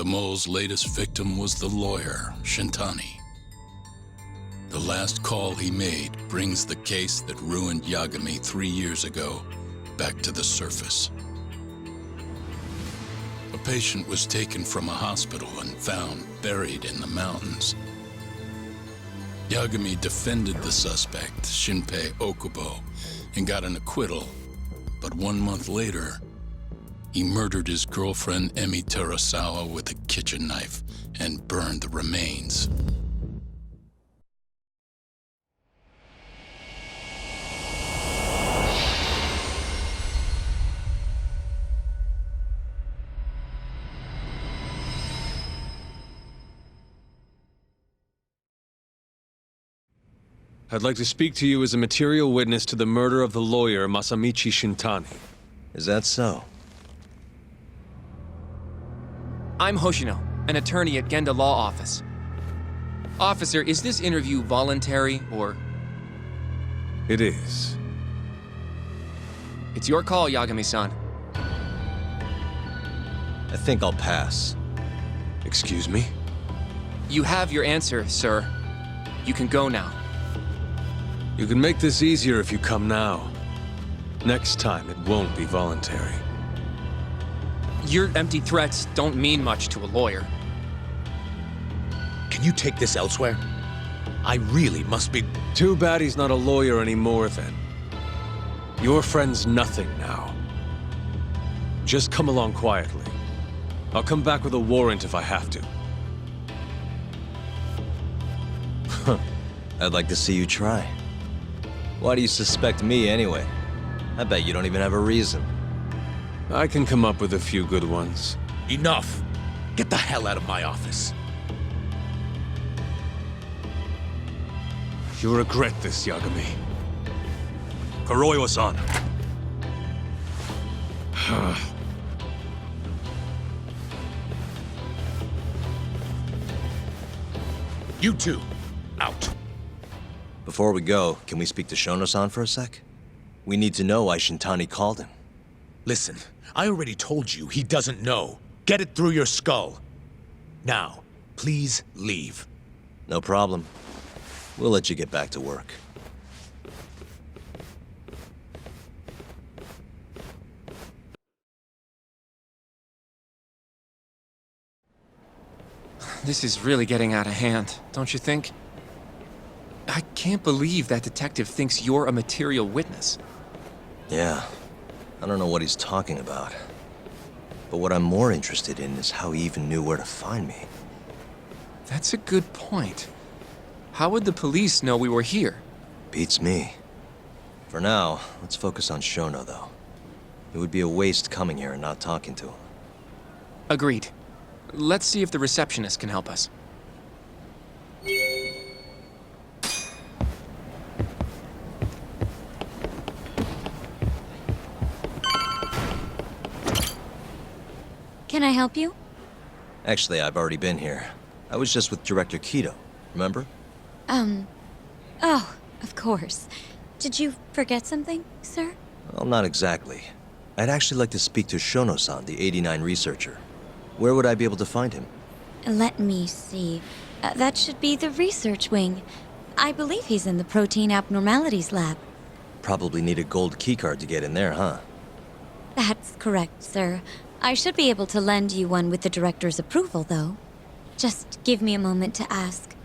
The mole's latest victim was the lawyer, Shintani. The last call he made brings the case that ruined Yagami 3 years ago back to the surface. A patient was taken from a hospital and found buried in the mountains. Yagami defended the suspect, Shinpei Okubo, and got an acquittal. But 1 month later, he murdered his girlfriend Emi Terasawa with a kitchen knife and burned the remains. I'd like to speak to you as a material witness to the murder of the lawyer Masamichi Shintani. Is that so? I'm Hoshino, an attorney at Genda Law Office. Officer, is this interview voluntary, or...? It is. It's your call, Yagami-san. I think I'll pass. Excuse me? You have your answer, sir. You can go now. You can make this easier if you come now. Next time, it won't be voluntary. Your empty threats don't mean much to a lawyer. Can you take this elsewhere? I really must be... Too bad he's not a lawyer anymore, then. Your friend's nothing now. Just come along quietly. I'll come back with a warrant if I have to. I'd like to see you try. Why do you suspect me anyway? I bet you don't even have a reason. I can come up with a few good ones. Enough! Get the hell out of my office. You'll regret this, Yagami. Kuroiwa-san. You two, out. Before we go, can we speak to Shono-san for a sec? We need to know why Shintani called him. Listen, I already told you he doesn't know. Get it through your skull. Now, please leave. No problem. We'll let you get back to work. This is really getting out of hand, don't you think? I can't believe that detective thinks you're a material witness. Yeah. I don't know what he's talking about. But what I'm more interested in is how he even knew where to find me. That's a good point. How would the police know we were here? Beats me. For now, let's focus on Shono, though. It would be a waste coming here and not talking to him. Agreed. Let's see if the receptionist can help us. Can I help you? Actually, I've already been here. I was just with Director Kido, remember? Oh, of course. Did you forget something, sir? Well, not exactly. I'd actually like to speak to Shono-san, the 89 researcher. Where would I be able to find him? Let me see. That should be the research wing. I believe he's in the protein abnormalities lab. Probably need a gold keycard to get in there, huh? That's correct, sir. I should be able to lend you one with the director's approval, though. Just give me a moment to ask.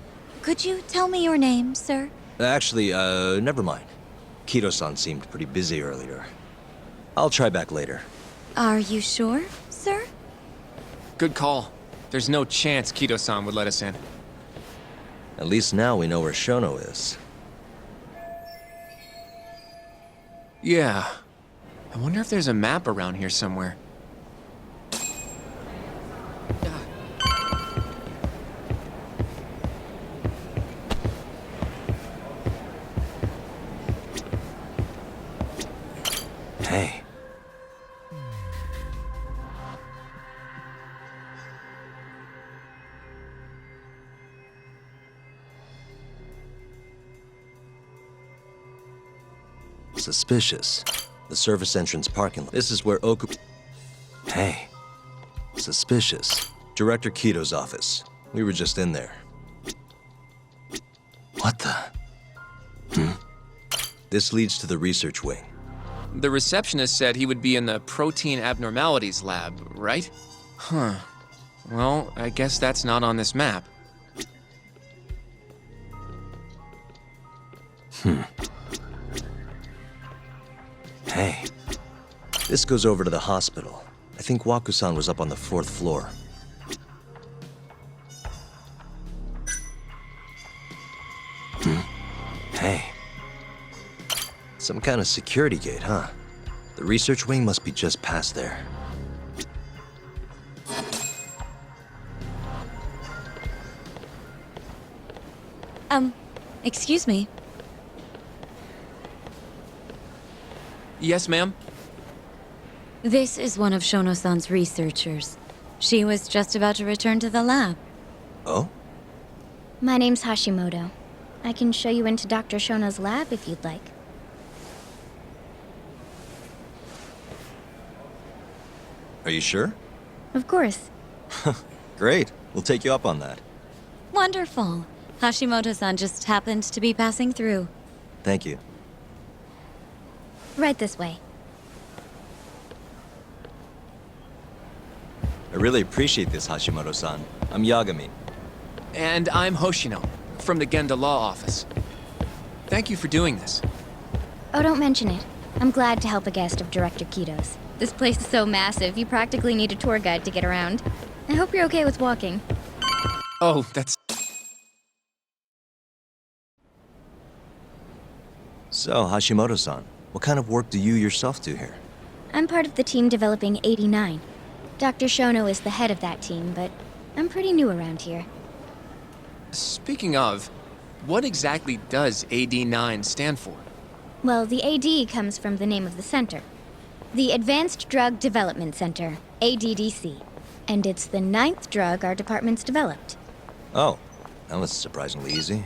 Could you tell me your name, sir? Actually, never mind. Kido-san seemed pretty busy earlier. I'll try back later. Are you sure, sir? Good call. There's no chance Kido-san would let us in. At least now we know where Shono is. Yeah. I wonder if there's a map around here somewhere. Hey. Suspicious. The service entrance parking lot. This is where Hey. Suspicious. Director Kito's office. We were just in there. What the? This leads to the research wing. The receptionist said he would be in the protein abnormalities lab, right? Huh. Well, I guess that's not on this map. Hey. This goes over to the hospital. I think Waku-san was up on the 4th floor. Hey. Some kind of security gate, huh? The research wing must be just past there. Excuse me. Yes, ma'am? This is one of Shono-san's researchers. She was just about to return to the lab. Oh? My name's Hashimoto. I can show you into Dr. Shono's lab if you'd like. Are you sure? Of course. Great. We'll take you up on that. Wonderful. Hashimoto-san just happened to be passing through. Thank you. Right this way. I really appreciate this, Hashimoto-san. I'm Yagami. And I'm Hoshino, from the Genda Law Office. Thank you for doing this. Oh, don't mention it. I'm glad to help a guest of Director Kito's. This place is so massive, you practically need a tour guide to get around. I hope you're okay with walking. Oh, that's... So, Hashimoto-san, what kind of work do you yourself do here? I'm part of the team developing 89. Dr. Shono is the head of that team, but I'm pretty new around here. Speaking of, what exactly does AD9 stand for? Well, the AD comes from the name of the center. The Advanced Drug Development Center, ADDC. And it's the 9th drug our department's developed. Oh, that was surprisingly easy.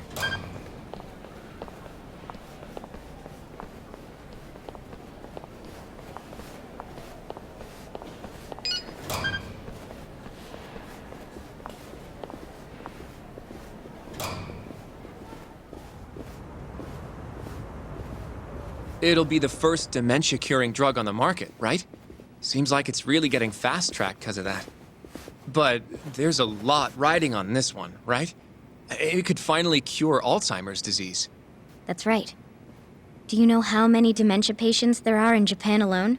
It'll be the first dementia-curing drug on the market, right? Seems like it's really getting fast-tracked because of that. But there's a lot riding on this one, right? It could finally cure Alzheimer's disease. That's right. Do you know how many dementia patients there are in Japan alone?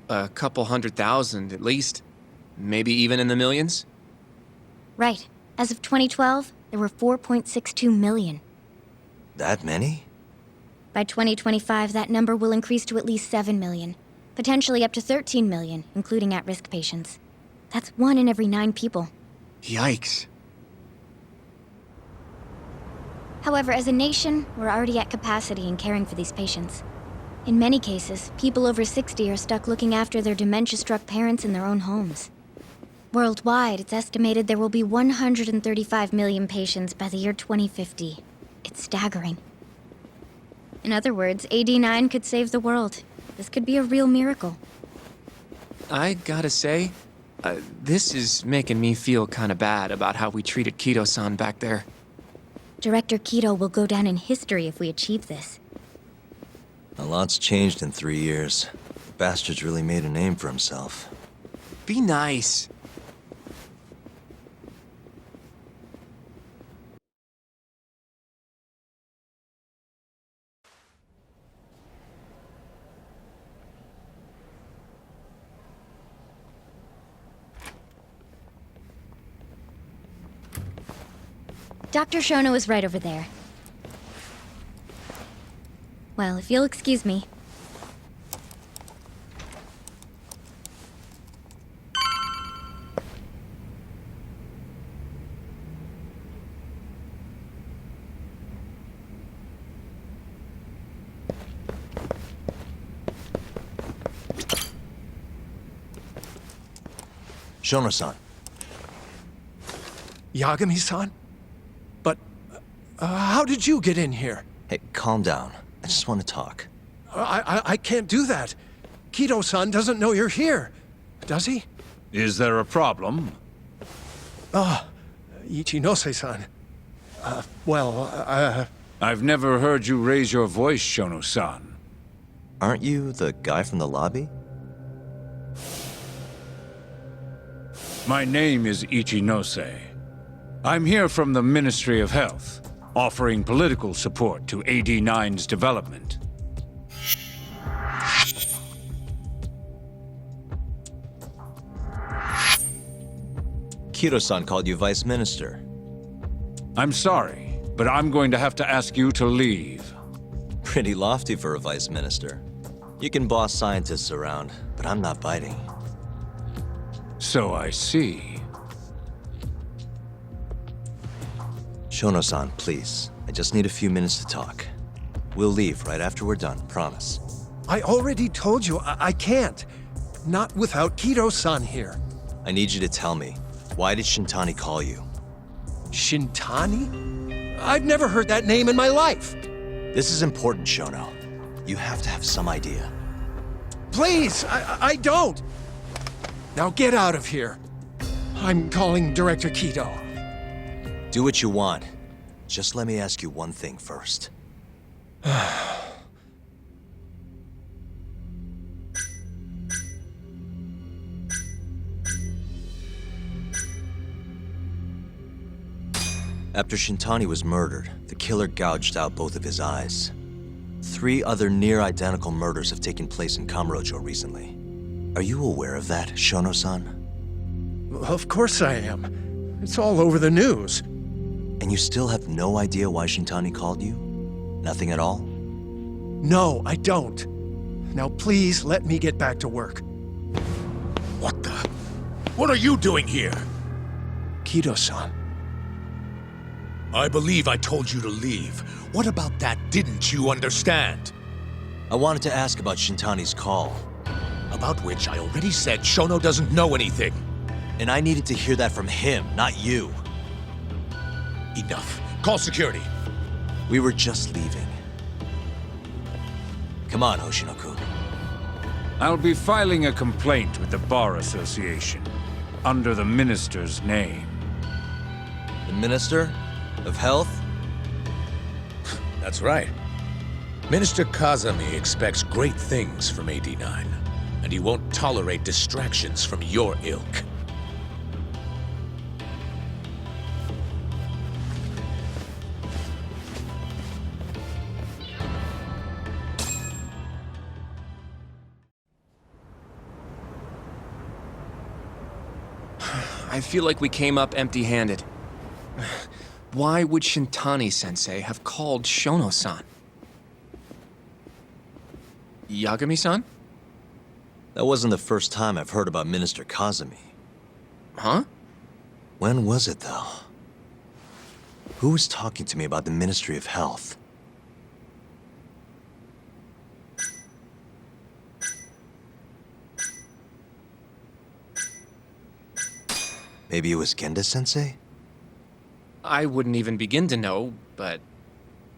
A couple 100,000 at least. Maybe even in the millions? Right. As of 2012, there were 4.62 million. That many? By 2025, that number will increase to at least 7 million, potentially up to 13 million, including at-risk patients. That's 1 in every 9 people. Yikes. However, as a nation, we're already at capacity in caring for these patients. In many cases, people over 60 are stuck looking after their dementia-struck parents in their own homes. Worldwide, it's estimated there will be 135 million patients by the year 2050. It's staggering. In other words, AD9 could save the world. This could be a real miracle. I gotta say, this is making me feel kinda bad about how we treated Kito-san back there. Director Kito will go down in history if we achieve this. A lot's changed in 3 years. The bastard's really made a name for himself. Be nice. Dr. Shono is right over there. Well, if you'll excuse me. Shono-san. Yagami-san? But, how did you get in here? Hey, calm down. I just want to talk. I can't do that. Kito-san doesn't know you're here. Does he? Is there a problem? Ichinose-san. I've never heard you raise your voice, Shono-san. Aren't you the guy from the lobby? My name is Ichinose. I'm here from the Ministry of Health, offering political support to AD9's development. Kiro-san called you Vice Minister. I'm sorry, but I'm going to have to ask you to leave. Pretty lofty for a Vice Minister. You can boss scientists around, but I'm not biting. So I see. Shono-san, please. I just need a few minutes to talk. We'll leave right after we're done, promise. I already told you I can't. Not without Kiro-san here. I need you to tell me, why did Shintani call you? Shintani? I've never heard that name in my life. This is important, Shono. You have to have some idea. Please, I don't. Now get out of here. I'm calling Director Kido. Do what you want. Just let me ask you one thing first. After Shintani was murdered, the killer gouged out both of his eyes. 3 other near-identical murders have taken place in Kamurocho recently. Are you aware of that, Shono-san? Of course I am. It's all over the news. And you still have no idea why Shintani called you? Nothing at all? No, I don't. Now please let me get back to work. What the? What are you doing here? Kido-san. I believe I told you to leave. What about that didn't you understand? I wanted to ask about Shintani's call. About which I already said Shono doesn't know anything. And I needed to hear that from him, not you. Enough. Call security. We were just leaving. Come on, Hoshino-kun. I'll be filing a complaint with the Bar Association, under the Minister's name. The Minister of Health? That's right. Minister Kazami expects great things from AD9, and he won't tolerate distractions from your ilk. I feel like we came up empty-handed. Why would Shintani-sensei have called Shono-san? Yagami-san? That wasn't the first time I've heard about Minister Kazami. Huh? When was it, though? Who was talking to me about the Ministry of Health? Maybe it was Genda-sensei? I wouldn't even begin to know, but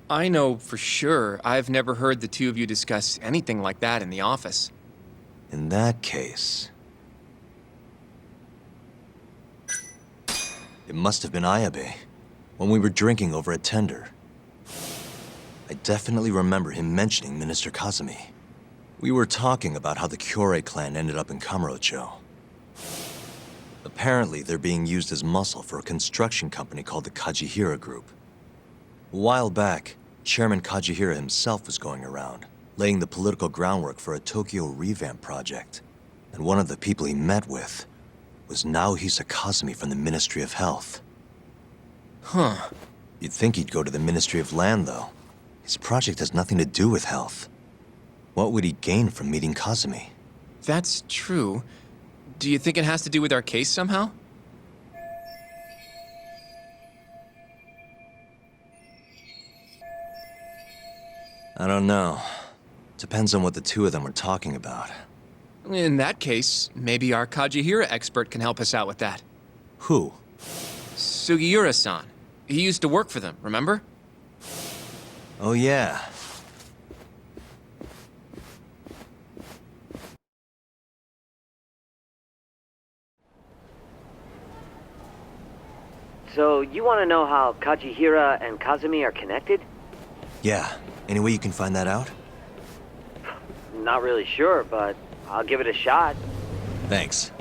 I know for sure I've never heard the two of you discuss anything like that in the office. In that case... it must have been Ayabe, when we were drinking over at Tender. I definitely remember him mentioning Minister Kazami. We were talking about how the Kyorei clan ended up in Kamurocho. Apparently, they're being used as muscle for a construction company called the Kajihira Group. A while back, Chairman Kajihira himself was going around, laying the political groundwork for a Tokyo revamp project. And one of the people he met with was Naohisa Kazami from the Ministry of Health. Huh. You'd think he'd go to the Ministry of Land, though. His project has nothing to do with health. What would he gain from meeting Kazami? That's true. Do you think it has to do with our case somehow? I don't know. Depends on what the two of them were talking about. In that case, maybe our Kajihira expert can help us out with that. Who? Sugiura-san. He used to work for them, remember? Oh yeah. So, you want to know how Kajihira and Kazumi are connected? Yeah. Any way you can find that out? Not really sure, but I'll give it a shot. Thanks.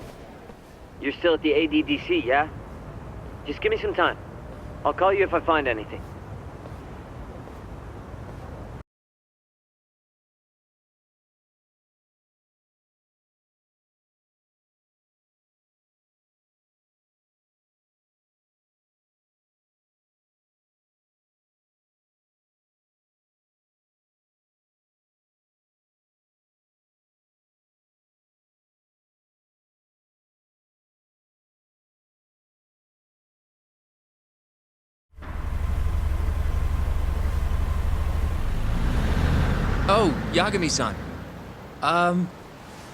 You're still at the ADDC, yeah? Just give me some time. I'll call you if I find anything. Oh, Yagami-san. I'm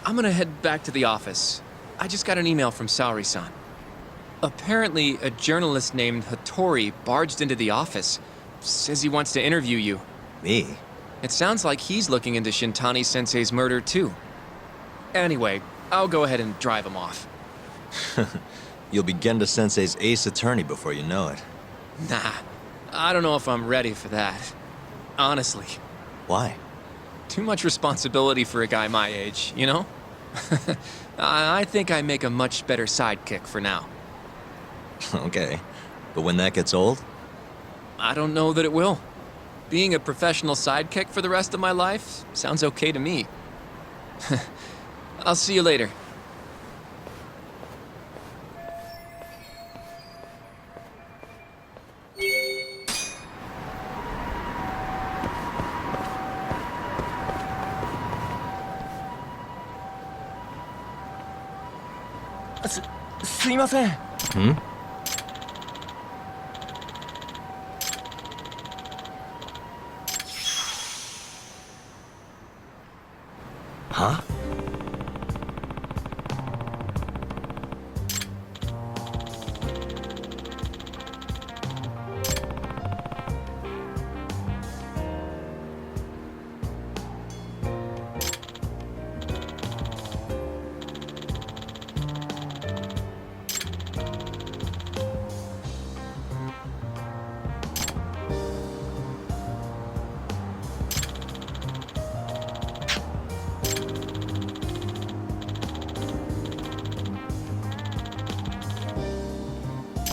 gonna head back to the office. I just got an email from Saori-san. Apparently, a journalist named Hattori barged into the office. Says he wants to interview you. Me? It sounds like he's looking into Shintani-sensei's murder, too. Anyway, I'll go ahead and drive him off. You'll be Genda-sensei's ace attorney before you know it. Nah, I don't know if I'm ready for that. Honestly. Why? Too much responsibility for a guy my age, you know? I think I make a much better sidekick for now. Okay. But when that gets old? I don't know that it will. Being a professional sidekick for the rest of my life sounds okay to me. I'll see you later. Hmm? Huh?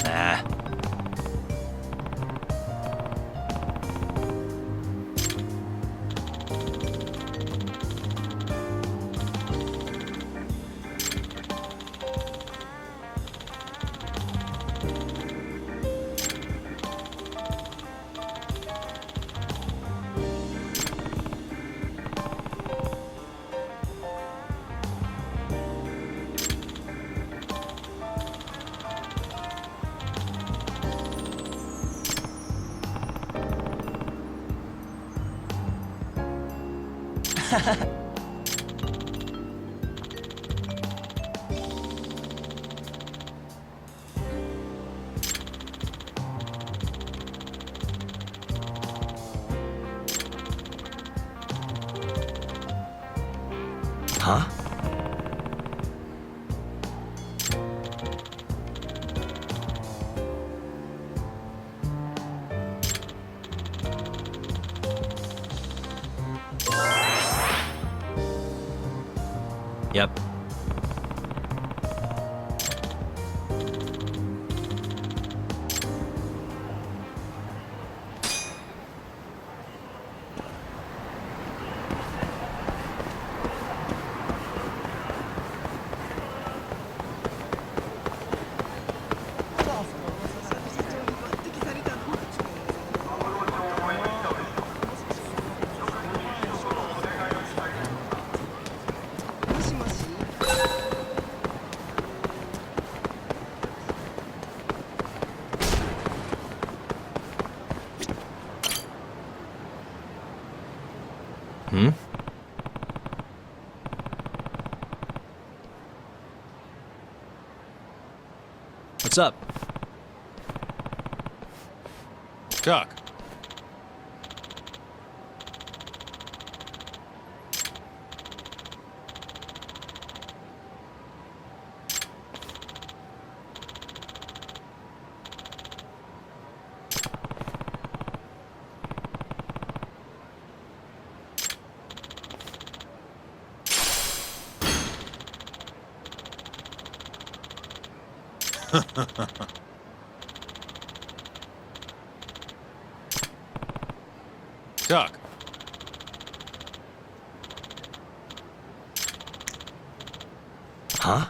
Nah. Huh? Yep. Hmm? What's up? Chuck. Talk. Huh?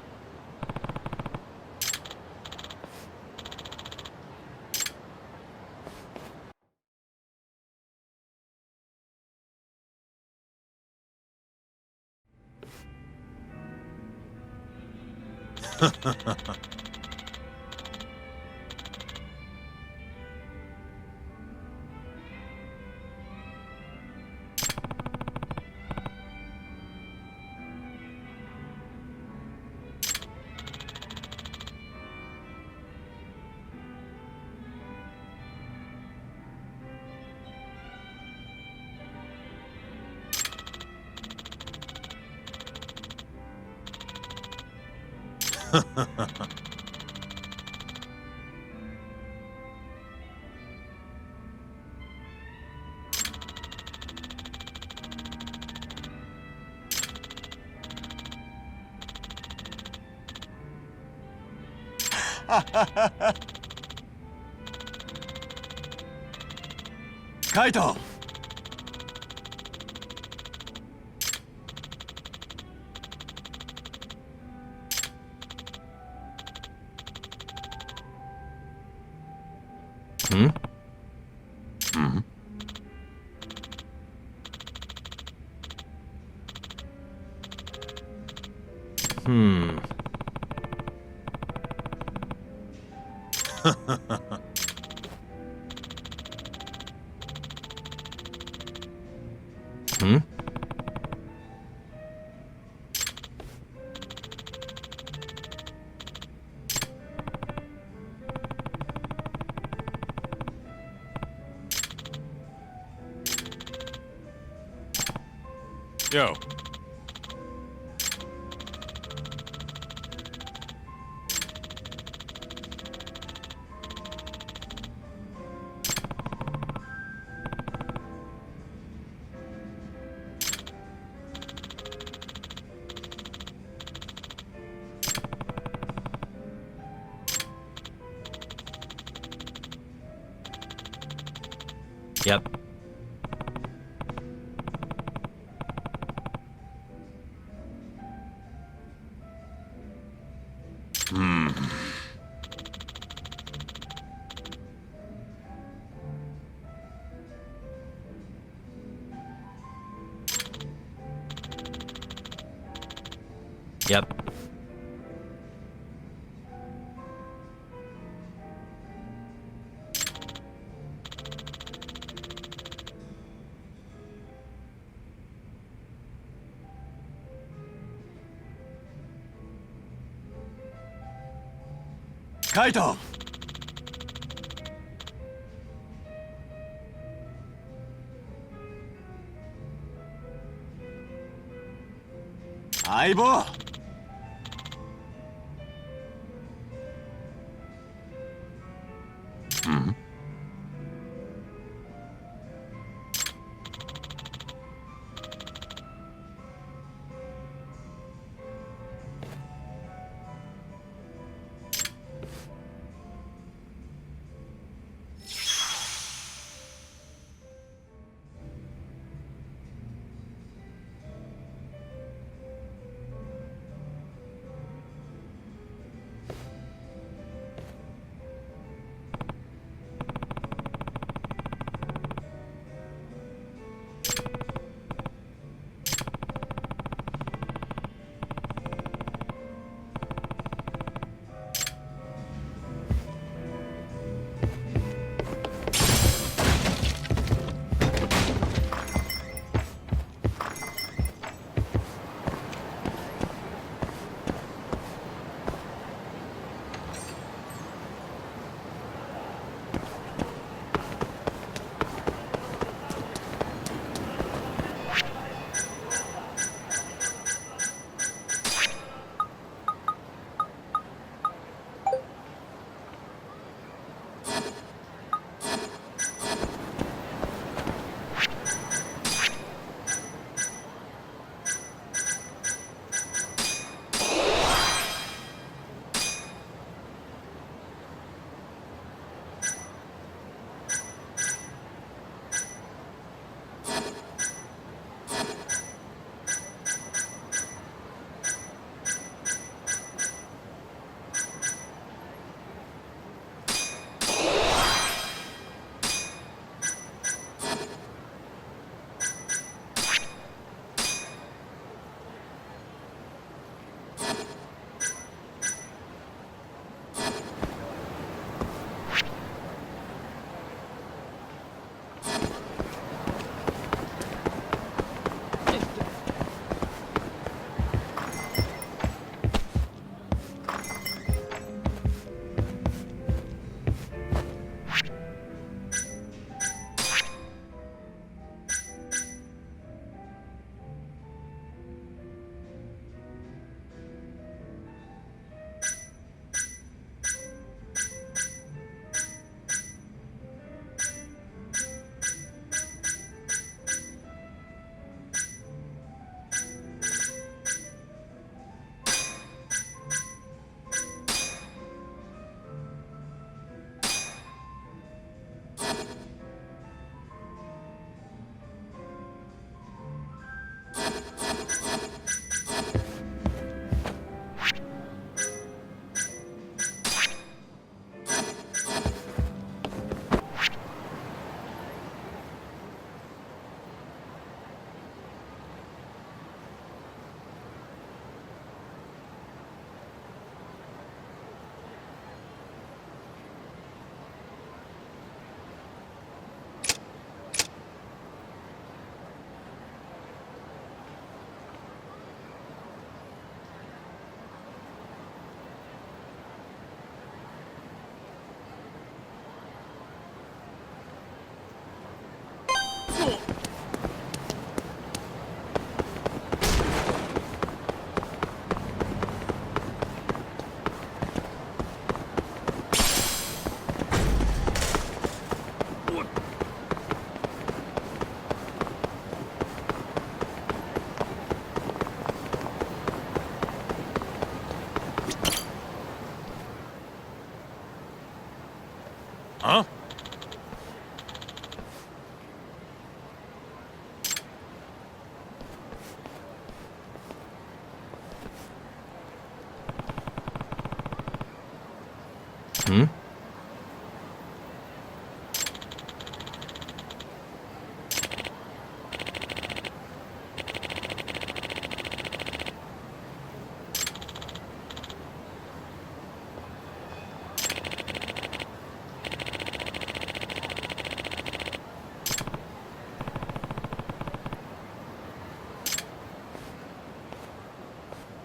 Kaito! Hmm? Hmm? Hmm. Hmm? Yo. Yep. Hmm. Yep. Kaito! Aibo! Hmm?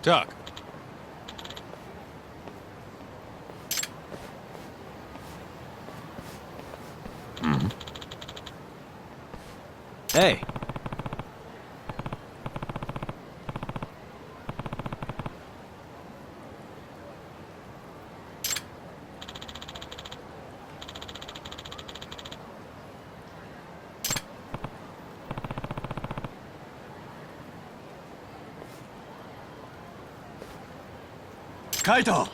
Doc. Hey. Kaito!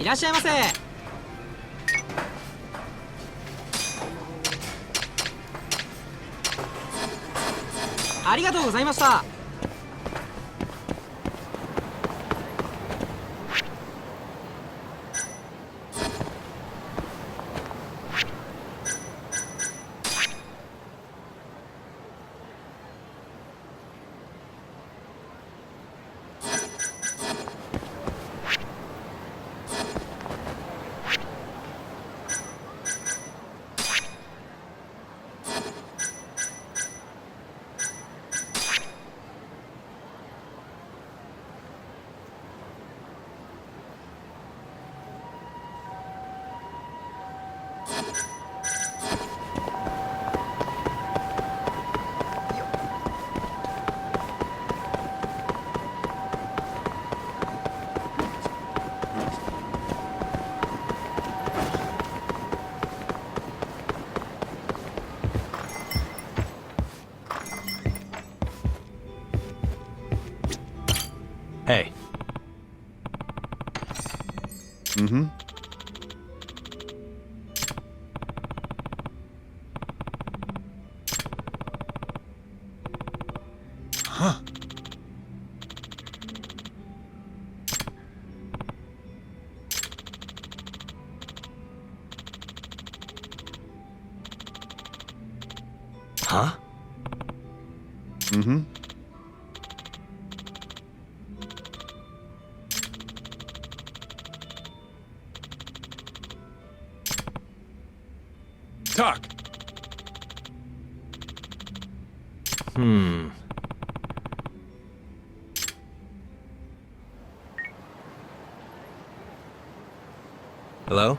いらっしゃいませ。ありがとうございました。Hey. Huh. Huh? Doc! Hello?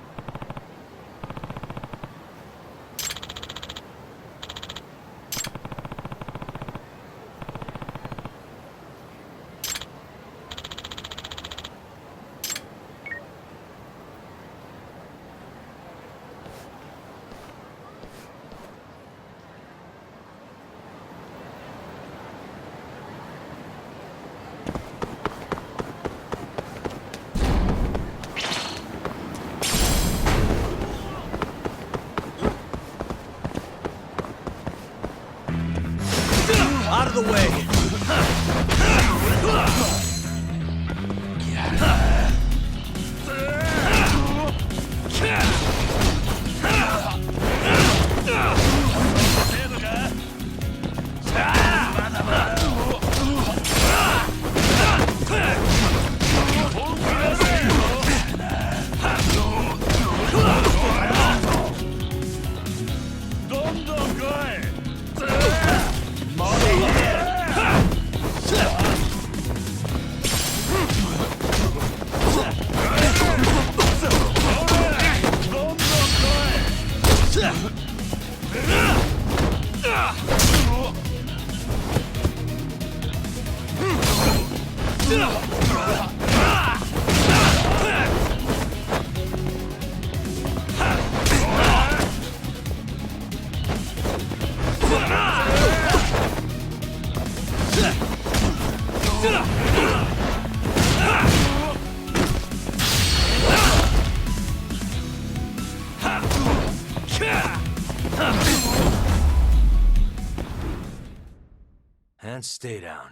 Out of the way! And stay down.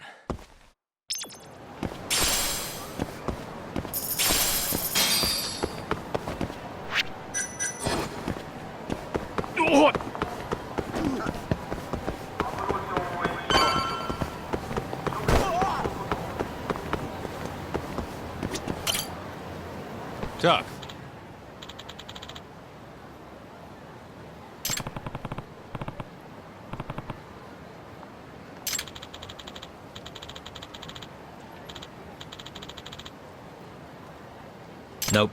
Tuck. Nope.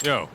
Yo.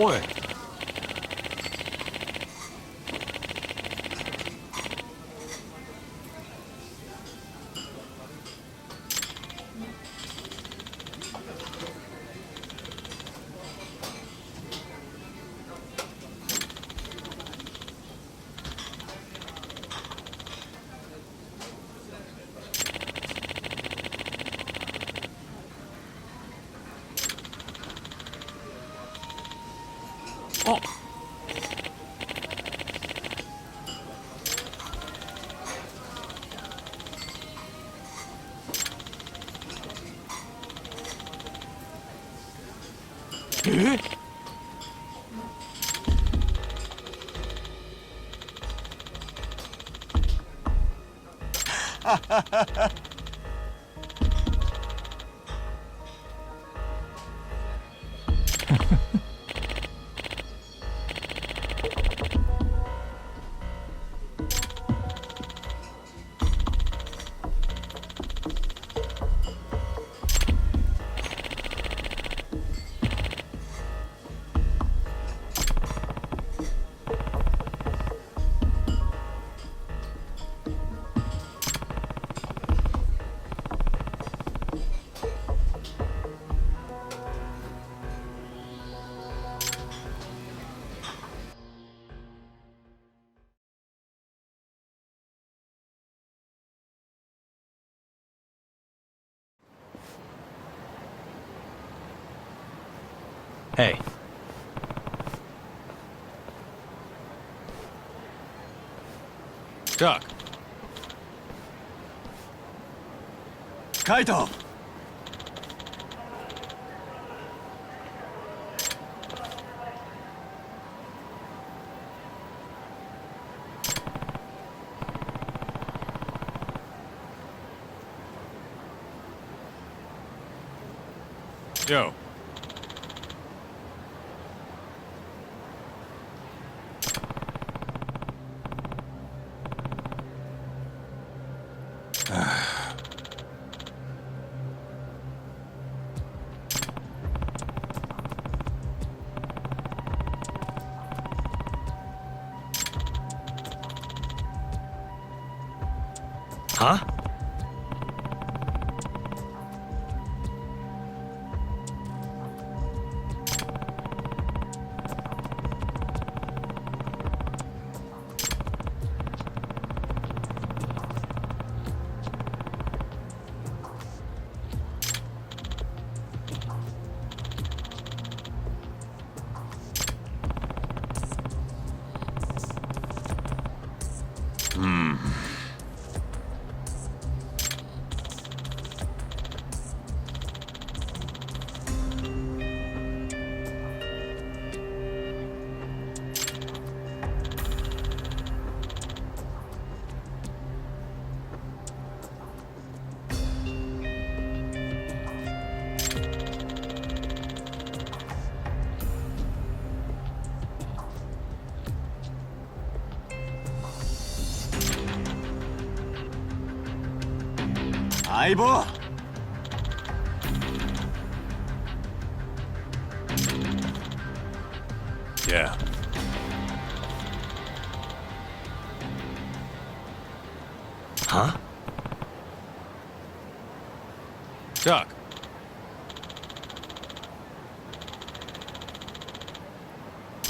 会。哦。诶？哈哈哈哈！Hey. Duck. Kaito! Yo. Huh? Aibo! Yeah. Huh? Duck.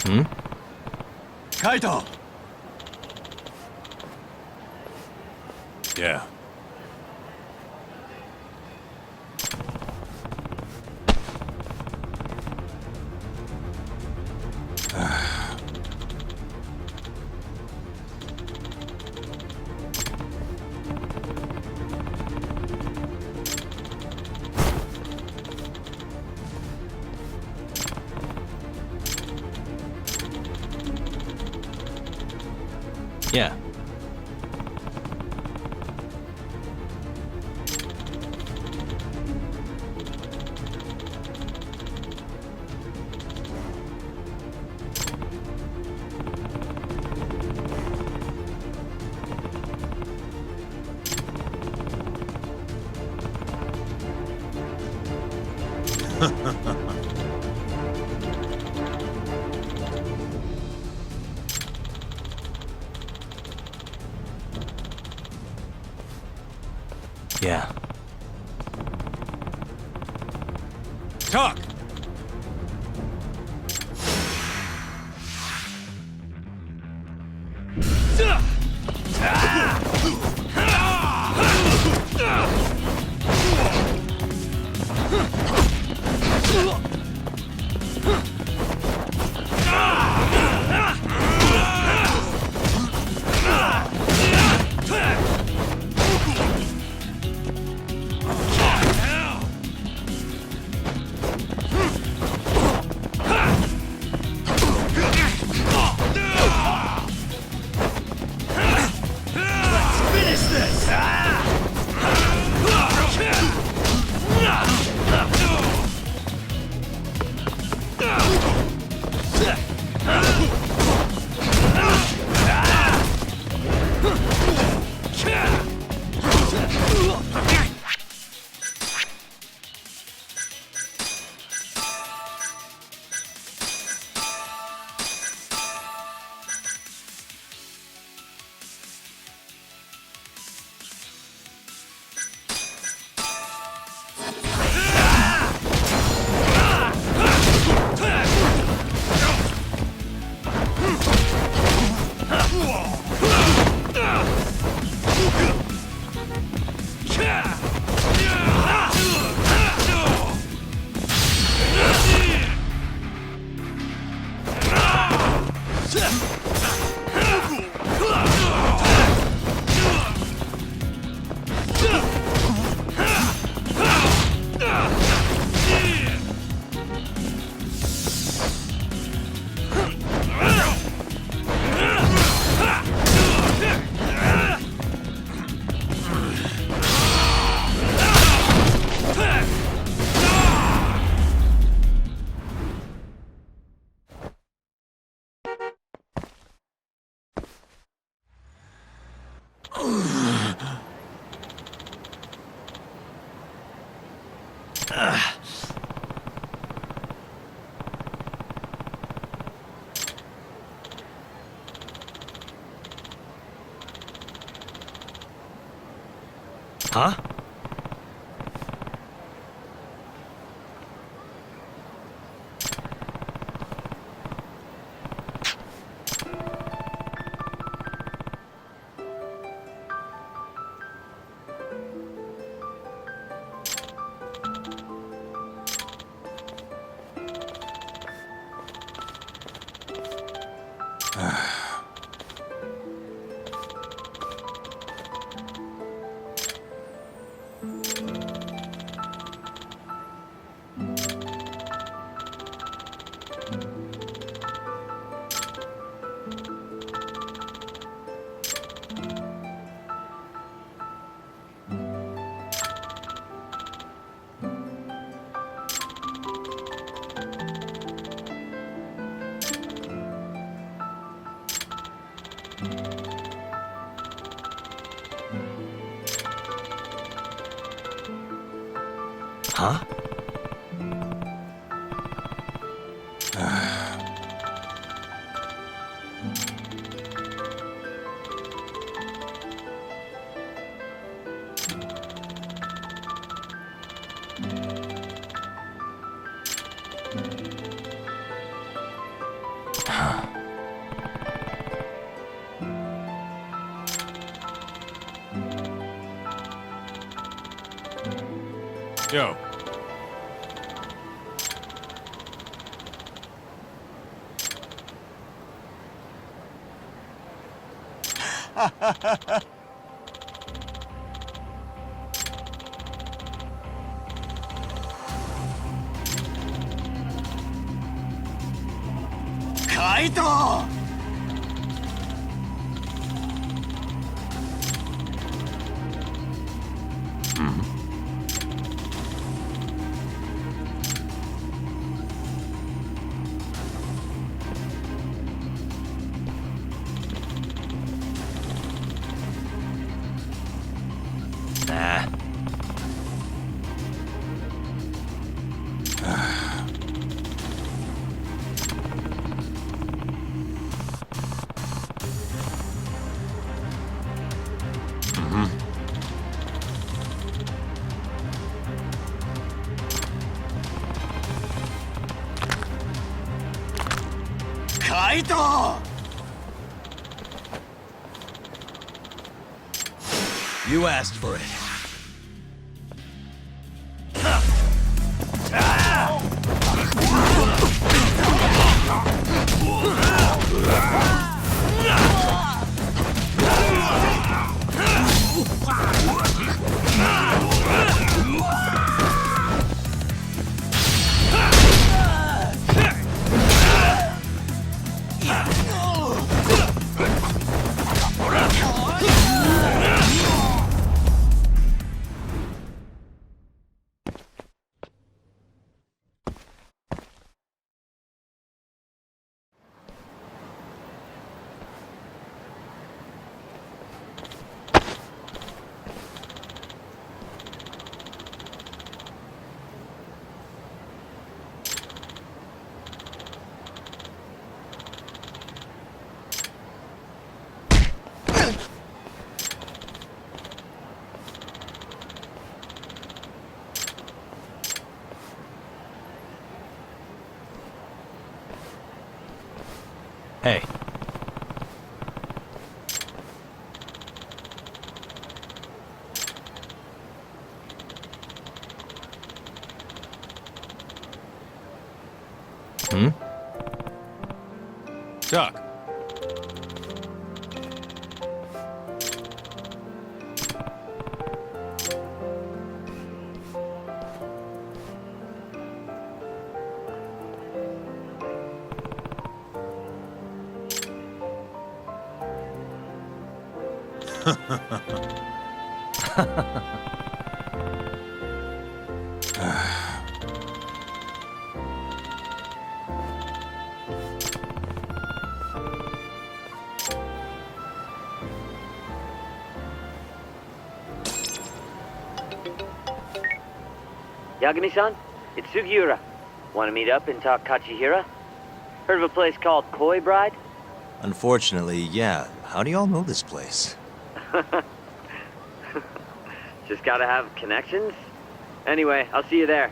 Hmm? Kaito! Yeah. Yeah. Yeah. Talk! Huh? Huh? Yo. Kaito! Nah. You asked for it. Hey. Doc. Yagami-san, it's Sugiura. Want to meet up and talk Kachihira? Heard of a place called Koi Bride? Unfortunately, yeah. How do y'all know this place? Just gotta have connections? Anyway, I'll see you there.